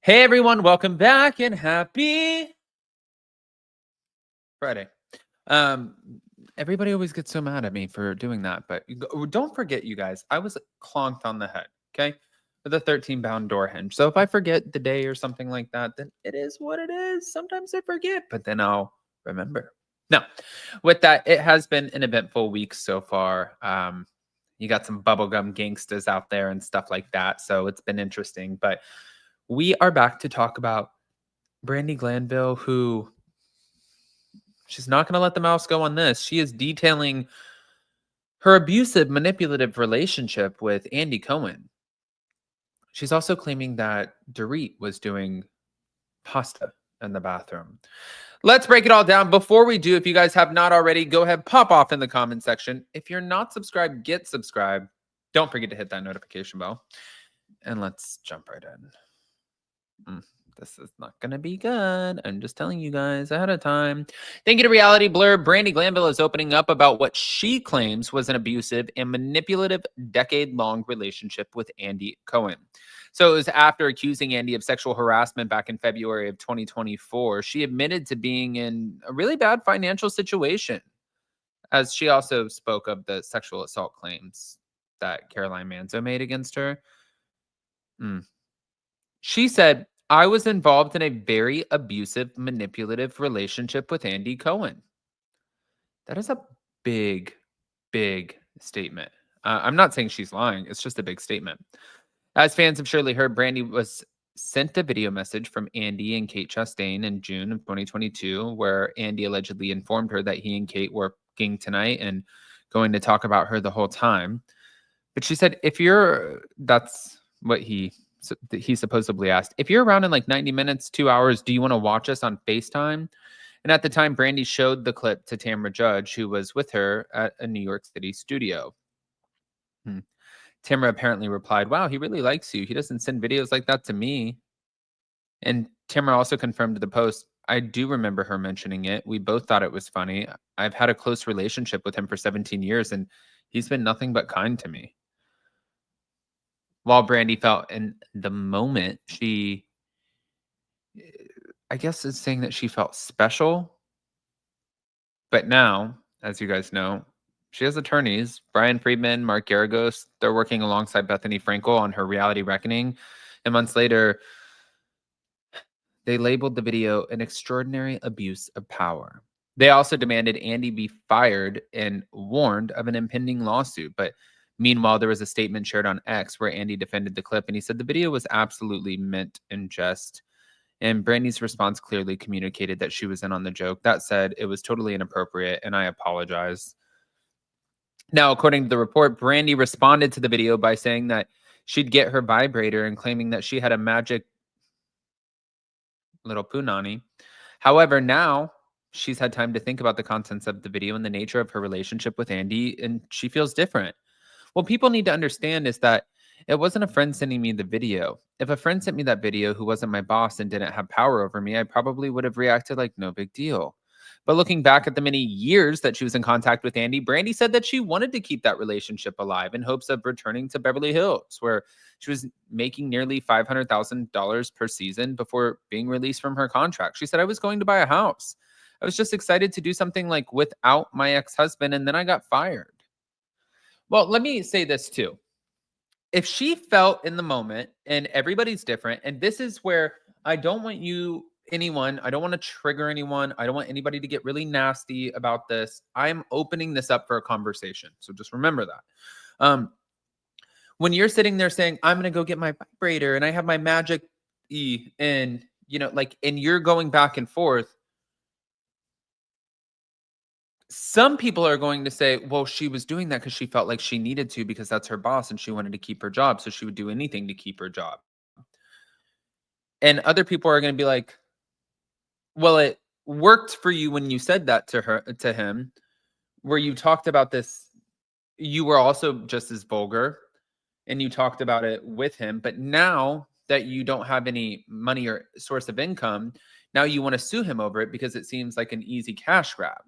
Hey everyone, welcome back and happy Friday. Um, Everybody always gets so mad at me for doing that, but don't forget, you guys, I was clonked on the head, okay, with a 13-pound door hinge. So if I forget the day or something like that, then it is what it is. Sometimes I forget, but then I'll remember. Now, with that, it has been an eventful week so far. You got some bubblegum gangsters out there and stuff like that, so it's been interesting. But we are back to talk about Brandi Glanville, who she's not going to let the mouse go on this. She is detailing her abusive, manipulative relationship with Andy Cohen. She's also claiming that Dorit was doing pasta in the bathroom. Let's break it all down. Before we do, if you guys have not already, go ahead, pop off in the comment section. If you're not subscribed, get subscribed. Don't forget to hit that notification bell. And let's jump right in. This is not going to be good. I'm just telling you guys ahead of time. Thank you to Reality Blur. Brandi Glanville is opening up about what she claims was an abusive and manipulative decade-long relationship with Andy Cohen. So it was after accusing Andy of sexual harassment back in February of 2024. She admitted to being in a really bad financial situation, as she also spoke of the sexual assault claims that Caroline Manzo made against her. She said, I was involved in a very abusive, manipulative relationship with Andy Cohen. That is a big, big statement. I'm not saying she's lying. It's just a big statement. As fans have surely heard, Brandi was sent a video message from Andy and Kate Chastain in June of 2022, where Andy allegedly informed her that he and Kate were working tonight and going to talk about her the whole time. But she said, that's what he supposedly asked. If you're around in like 90 minutes, 2 hours, do you want to watch us on FaceTime? And at the time, Brandi showed the clip to Tamra Judge, who was with her at a New York City studio. Tamra apparently replied, wow, he really likes you. He doesn't send videos like that to me. And Tamra also confirmed the post. I do remember her mentioning it. We both thought it was funny. I've had a close relationship with him for 17 years, and he's been nothing but kind to me. While Brandi felt in the moment, I guess is saying that she felt special. But now, as you guys know, she has attorneys, Brian Friedman, Mark Garagos. They're working alongside Bethany Frankel on her reality reckoning. And months later, they labeled the video an extraordinary abuse of power. They also demanded Andy be fired and warned of an impending lawsuit. But meanwhile, there was a statement shared on X where Andy defended the clip, and he said the video was absolutely meant in jest. And Brandi's response clearly communicated that she was in on the joke. That said, it was totally inappropriate, and I apologize. Now, according to the report, Brandi responded to the video by saying that she'd get her vibrator and claiming that she had a magic little punani. However, now she's had time to think about the contents of the video and the nature of her relationship with Andy, and she feels different. What people need to understand is that it wasn't a friend sending me the video. If a friend sent me that video who wasn't my boss and didn't have power over me, I probably would have reacted like no big deal. But looking back at the many years that she was in contact with Andy, Brandi said that she wanted to keep that relationship alive in hopes of returning to Beverly Hills, where she was making nearly $500,000 per season before being released from her contract. She said, I was going to buy a house. I was just excited to do something like without my ex-husband, and then I got fired. Well, let me say this too. If she felt in the moment, and everybody's different, and this is where I don't want I don't want to trigger anyone. I don't want anybody to get really nasty about this. I'm opening this up for a conversation. So just remember that. When you're sitting there saying, I'm going to go get my vibrator and I have my magic E and, and you're going back and forth, some people are going to say, well, she was doing that because she felt like she needed to because that's her boss and she wanted to keep her job. So she would do anything to keep her job. And other people are going to be like, well, it worked for you when you said that to him, where you talked about this. You were also just as vulgar and you talked about it with him. But now that you don't have any money or source of income, now you want to sue him over it because it seems like an easy cash grab.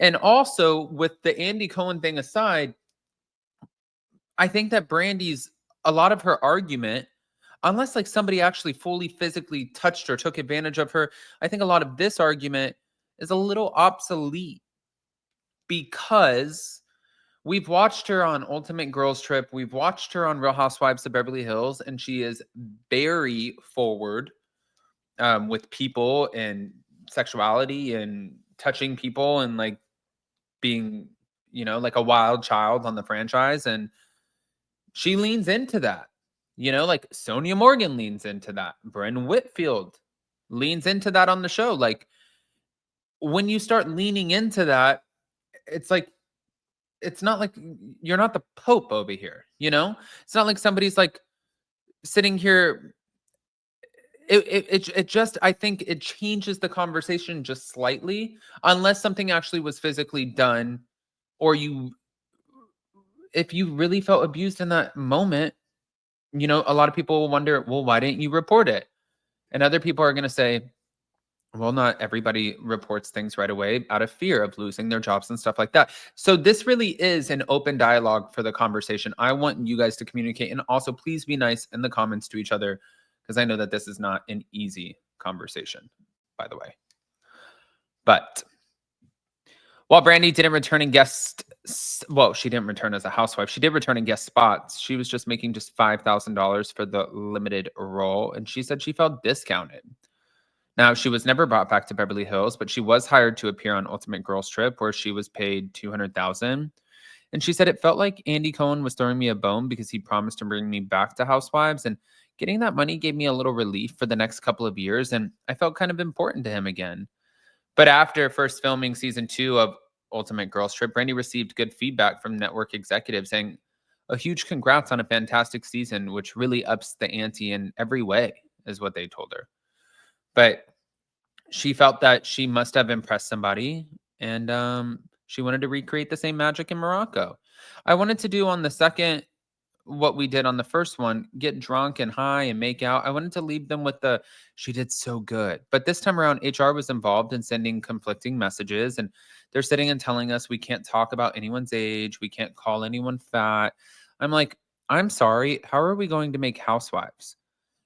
And also, with the Andy Cohen thing aside, I think that Brandi's, a lot of her argument, unless like somebody actually fully physically touched or took advantage of her, I think a lot of this argument is a little obsolete because we've watched her on Ultimate Girls Trip. We've watched her on Real Housewives of Beverly Hills, and she is very forward with people and sexuality and touching people and like being, like a wild child on the franchise. And she leans into that, like Sonia Morgan leans into that. Bryn Whitfield leans into that on the show. Like when you start leaning into that, it's like, it's not like you're not the Pope over here, It's not like somebody's like sitting here. It just, I think it changes the conversation just slightly, unless something actually was physically done, or if you really felt abused in that moment, a lot of people will wonder, well, why didn't you report it? And other people are going to say, well, not everybody reports things right away out of fear of losing their jobs and stuff like that. So this really is an open dialogue for the conversation. I want you guys to communicate, and also please be nice in the comments to each other, because I know that this is not an easy conversation, by the way. But while Brandi didn't return in she didn't return as a housewife. She did return in guest spots. She was just making just $5,000 for the limited role, and she said she felt discounted. Now, she was never brought back to Beverly Hills, but she was hired to appear on Ultimate Girls Trip, where she was paid $200,000. And she said, it felt like Andy Cohen was throwing me a bone because he promised to bring me back to Housewives, and getting that money gave me a little relief for the next couple of years, and I felt kind of important to him again. But after first filming season 2 of Ultimate Girls Trip, Brandi received good feedback from network executives saying, a huge congrats on a fantastic season, which really ups the ante in every way, is what they told her. But she felt that she must have impressed somebody, and she wanted to recreate the same magic in Morocco. I wanted to do on the second what we did on the first one, get drunk and high and make out. I wanted to leave them with she did so good. But this time around, HR was involved in sending conflicting messages, and they're sitting and telling us we can't talk about anyone's age. We can't call anyone fat. I'm like, I'm sorry. How are we going to make Housewives?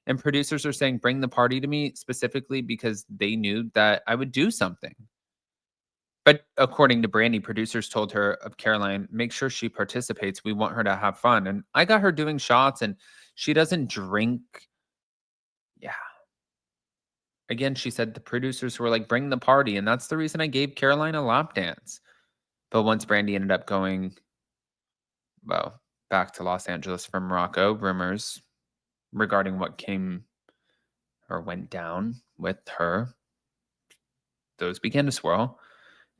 And producers are saying, bring the party to me, specifically because they knew that I would do something. But according to Brandi, producers told her of Caroline, make sure she participates. We want her to have fun. And I got her doing shots, and she doesn't drink. Yeah. Again, she said the producers were like, bring the party. And that's the reason I gave Caroline a lap dance. But once Brandi ended up going, back to Los Angeles from Morocco, rumors regarding what came or went down with her, those began to swirl.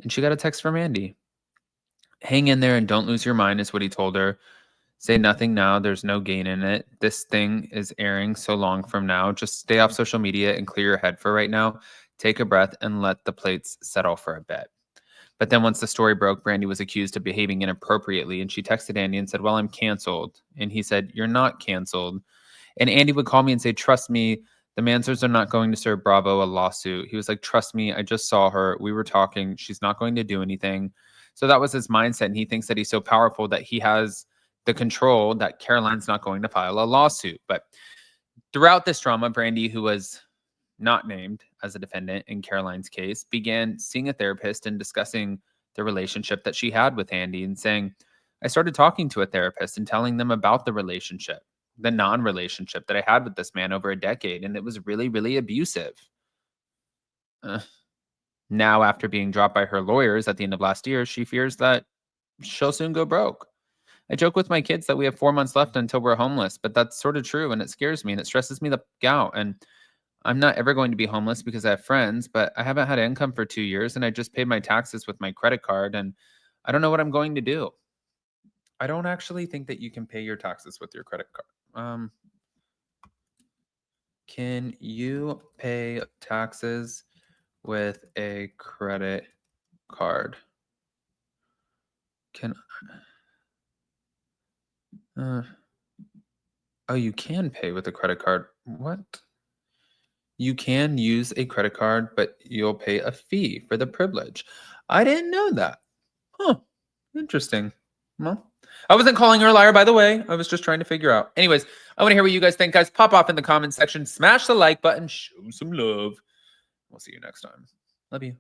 And she got a text from Andy. Hang in there and don't lose your mind, is what he told her. Say nothing now. There's no gain in it. This thing is airing so long from now. Just stay off social media and clear your head for right now. Take a breath and let the plates settle for a bit. But then once the story broke, Brandi was accused of behaving inappropriately, and she texted Andy and said, well, I'm canceled. And he said, you're not canceled. And Andy would call me and say, trust me, the Mansers are not going to serve Bravo a lawsuit. He was like, trust me, I just saw her. We were talking. She's not going to do anything. So that was his mindset. And he thinks that he's so powerful that he has the control that Caroline's not going to file a lawsuit. But throughout this drama, Brandi, who was not named as a defendant in Caroline's case, began seeing a therapist and discussing the relationship that she had with Andy, and saying, I started talking to a therapist and telling them about the relationship, the non-relationship that I had with this man over a decade, and it was really, really abusive. Now, after being dropped by her lawyers at the end of last year, she fears that she'll soon go broke. I joke with my kids that we have 4 months left until we're homeless, but that's sort of true, and it scares me, and it stresses me the out. And I'm not ever going to be homeless because I have friends, but I haven't had income for 2 years, and I just paid my taxes with my credit card, and I don't know what I'm going to do. I don't actually think that you can pay your taxes with your credit card. Can you pay taxes with a credit card? Oh, you can pay with a credit card. What? You can use a credit card, but you'll pay a fee for the privilege. I didn't know that. Huh. Interesting. Well, I wasn't calling her a liar, by the way. I was just trying to figure out. Anyways, I want to hear what you guys think, guys. Pop off in the comments section. Smash the like button. Show some love. We'll see you next time. Love you.